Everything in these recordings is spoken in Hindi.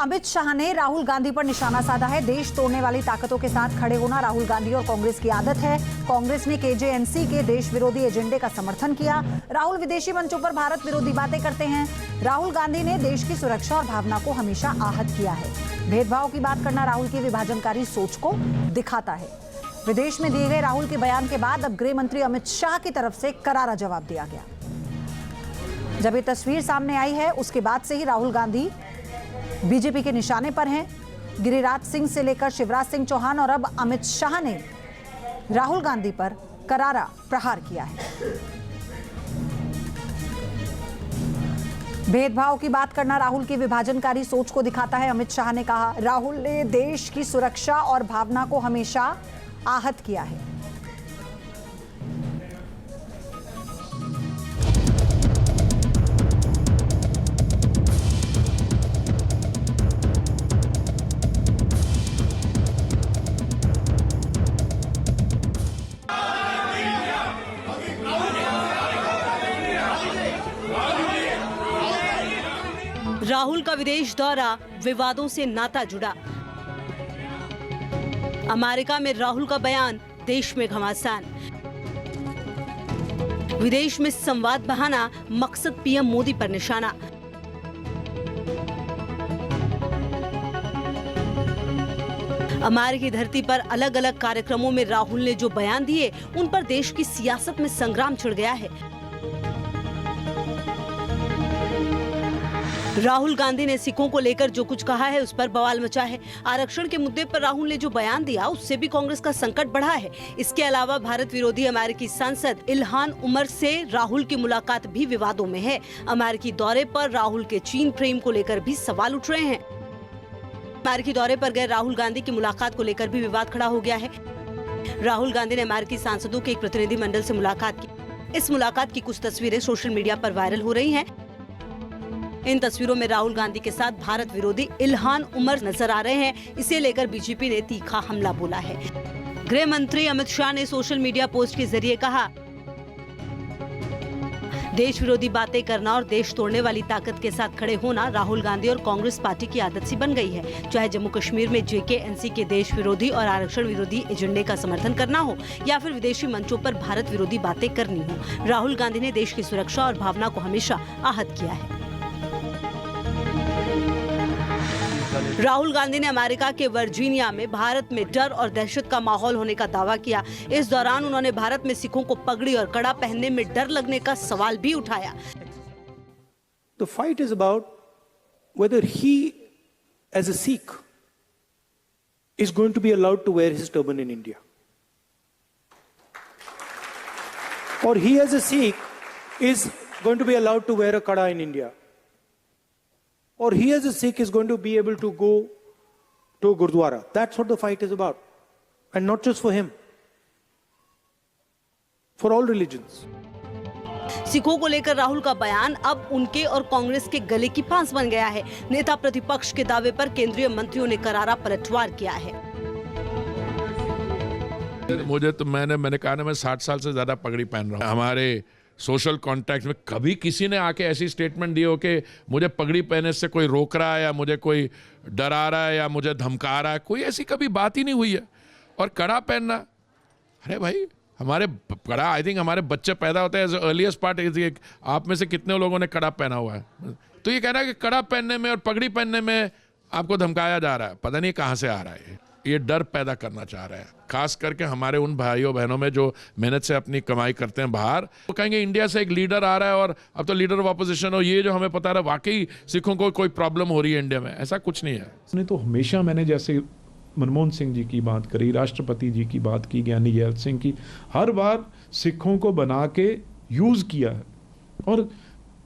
अमित शाह ने राहुल गांधी पर निशाना साधा है। देश तोड़ने वाली ताकतों के साथ खड़े होना राहुल गांधी और कांग्रेस की आदत है। कांग्रेस ने केजेएनसी के देश विरोधी एजेंडे का समर्थन किया। राहुल विदेशी मंचों पर भारत विरोधी बातें करते हैं। राहुल गांधी ने देश की सुरक्षा और भावना को हमेशा आहत किया है। भेदभाव की बात करना राहुल की विभाजनकारी सोच को दिखाता है। विदेश में दिए गए राहुल के बयान के बाद अब गृह मंत्री अमित शाह की तरफ से करारा जवाब दिया गया। जब ये तस्वीर सामने आई है उसके बाद से ही राहुल गांधी बीजेपी के निशाने पर हैं। गिरिराज सिंह से लेकर शिवराज सिंह चौहान और अब अमित शाह ने राहुल गांधी पर करारा प्रहार किया है। भेदभाव की बात करना राहुल की विभाजनकारी सोच को दिखाता है। अमित शाह ने कहा, राहुल ने देश की सुरक्षा और भावना को हमेशा आहत किया है। राहुल का विदेश दौरा, विवादों से नाता जुड़ा। अमेरिका में राहुल का बयान, देश में घमासान। विदेश में संवाद बहाना, मकसद पीएम मोदी पर निशाना। अमेरिकी धरती पर अलग अलग कार्यक्रमों में राहुल ने जो बयान दिए उन पर देश की सियासत में संग्राम छिड़ गया है। राहुल गांधी ने सिखों को लेकर जो कुछ कहा है उस पर बवाल मचा है। आरक्षण के मुद्दे पर राहुल ने जो बयान दिया उससे भी कांग्रेस का संकट बढ़ा है। इसके अलावा भारत विरोधी अमेरिकी सांसद इल्हान उमर से राहुल की मुलाकात भी विवादों में है। अमेरिकी दौरे पर राहुल के चीन प्रेम को लेकर भी सवाल उठ रहे हैं। अमेरिकी दौरे पर गए राहुल गांधी की मुलाकात को लेकर भी विवाद खड़ा हो गया है। राहुल गांधी ने अमेरिकी सांसदों के एक प्रतिनिधिमंडल से मुलाकात की। इस मुलाकात की कुछ तस्वीरें सोशल मीडिया पर वायरल हो रही हैं। इन तस्वीरों में राहुल गांधी के साथ भारत विरोधी इल्हान उमर नजर आ रहे हैं। इसे लेकर बीजेपी ने तीखा हमला बोला है। गृह मंत्री अमित शाह ने सोशल मीडिया पोस्ट के जरिए कहा, देश विरोधी बातें करना और देश तोड़ने वाली ताकत के साथ खड़े होना राहुल गांधी और कांग्रेस पार्टी की आदत सी बन गई है। चाहे जम्मू कश्मीर में जेकेएनसी के देश विरोधी और आरक्षण विरोधी एजेंडे का समर्थन करना हो या फिर विदेशी मंचों पर भारत विरोधी बातें करनी हो, राहुल गांधी ने देश की सुरक्षा और भावना को हमेशा आहत किया है। राहुल गांधी ने अमेरिका के वर्जीनिया में भारत में डर और दहशत का माहौल होने का दावा किया। इस दौरान उन्होंने भारत में सिखों को पगड़ी और कड़ा पहनने में डर लगने का सवाल भी उठाया। The fight is about whether he, as a Sikh, is going to be allowed to wear his turban in India, or he, as a Sikh, is going to be allowed to wear a kada in India. Or he as a Sikh is going to be able to go to a Gurdwara. That's what the fight is about. And not just for him. For all religions. सिखों को लेकर राहुल का बयान अब उनके और कांग्रेस के गले की फांस बन गया है। नेता प्रतिपक्ष के दावे पर केंद्रीय मंत्रियों ने करारा पलटवार किया है। मुझे तो मैंने कहा ना, मैं 60 साल से ज्यादा पगड़ी पहन रहा हूँ। हमारे सोशल कॉन्टैक्ट में कभी किसी ने आके ऐसी स्टेटमेंट दी हो कि मुझे पगड़ी पहनने से कोई रोक रहा है या मुझे कोई डरा रहा है या मुझे धमका रहा है, कोई ऐसी कभी बात ही नहीं हुई है। और कड़ा पहनना, अरे भाई हमारे कड़ा, आई थिंक हमारे बच्चे पैदा होते हैं एज अर्लीस्ट पार्ट। आप में से कितने लोगों ने कड़ा पहना हुआ है? तो ये कहना है कि कड़ा पहनने में और पगड़ी पहनने में आपको धमकाया जा रहा है, पता नहीं कहाँ से आ रहा है। ये डर पैदा करना चाह रहा है, खास करके हमारे उन भाइयों बहनों में जो मेहनत से अपनी कमाई करते हैं बाहर। वो कहेंगे इंडिया से एक लीडर आ रहा है और अब तो लीडर ऑफ ऑपोजिशन हो, ये जो हमें पता रहा वाकई सिखों को कोई प्रॉब्लम हो रही है इंडिया में, ऐसा कुछ नहीं है। उसने तो हमेशा, मैंने जैसे मनमोहन सिंह जी की बात करी, राष्ट्रपति जी की बात की, ज्ञानी जैल सिंह की, हर बार सिखों को बना के यूज किया है। और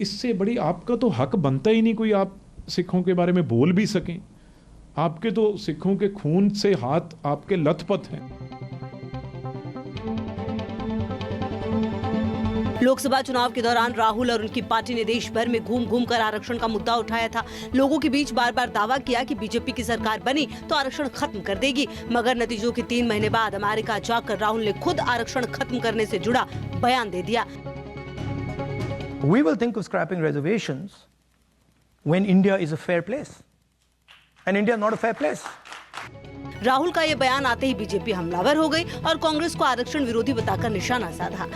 इससे बड़ी आपका तो हक बनता ही नहीं कोई आप सिखों के बारे में बोल भी सकें। आपके तो सिखों के खून से हाथ आपके लथपथ हैं। लोकसभा चुनाव के दौरान राहुल और उनकी पार्टी ने देश भर में घूम घूम कर आरक्षण का मुद्दा उठाया था। लोगों के बीच बार बार दावा किया कि बीजेपी की सरकार बनी तो आरक्षण खत्म कर देगी, मगर नतीजों के 3 महीने बाद अमेरिका जाकर राहुल ने खुद आरक्षण खत्म करने से जुड़ा बयान दे दिया। We will think of scrapping reservations when India is a fair place. And India is not a fair place. Rahul का ये बयान आते ही बीजेपी हमलावर हो गई और कांग्रेस को आरक्षण विरोधी बताकर निशाना साधा।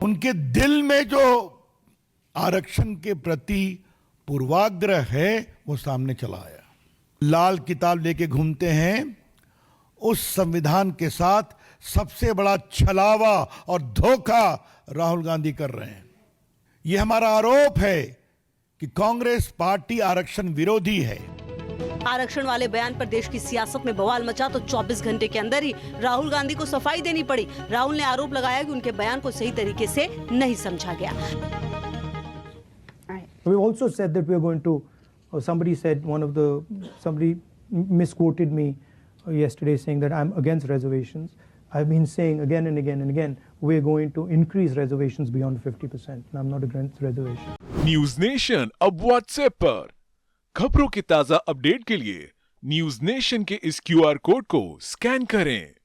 उनके दिल में जो आरक्षण के प्रति पूर्वाग्रह है वो सामने चला आया। लाल किताब लेके घूमते हैं, उस संविधान के साथ सबसे बड़ा छलावा और धोखा राहुल गांधी कर रहे हैं। ये हमारा आरोप है कि कांग्रेस पार्टी आरक्षण विरोधी है। आरक्षण वाले बयान पर देश की सियासत में बवाल मचा तो 24 घंटे के अंदर ही राहुल गांधी को सफाई देनी पड़ी। राहुल ने आरोप लगाया कि उनके बयान को सही तरीके से नहीं समझा गया। We've also said that we are going to, somebody misquoted me yesterday saying that I'm against reservations. I've been saying again and again and again, we're going to increase reservations beyond 50%. And I'm not against reservations. News nation अब व्हाट्सएप पर खबरों के ताजा अपडेट के लिए न्यूज नेशन के इस QR कोड को स्कैन करें।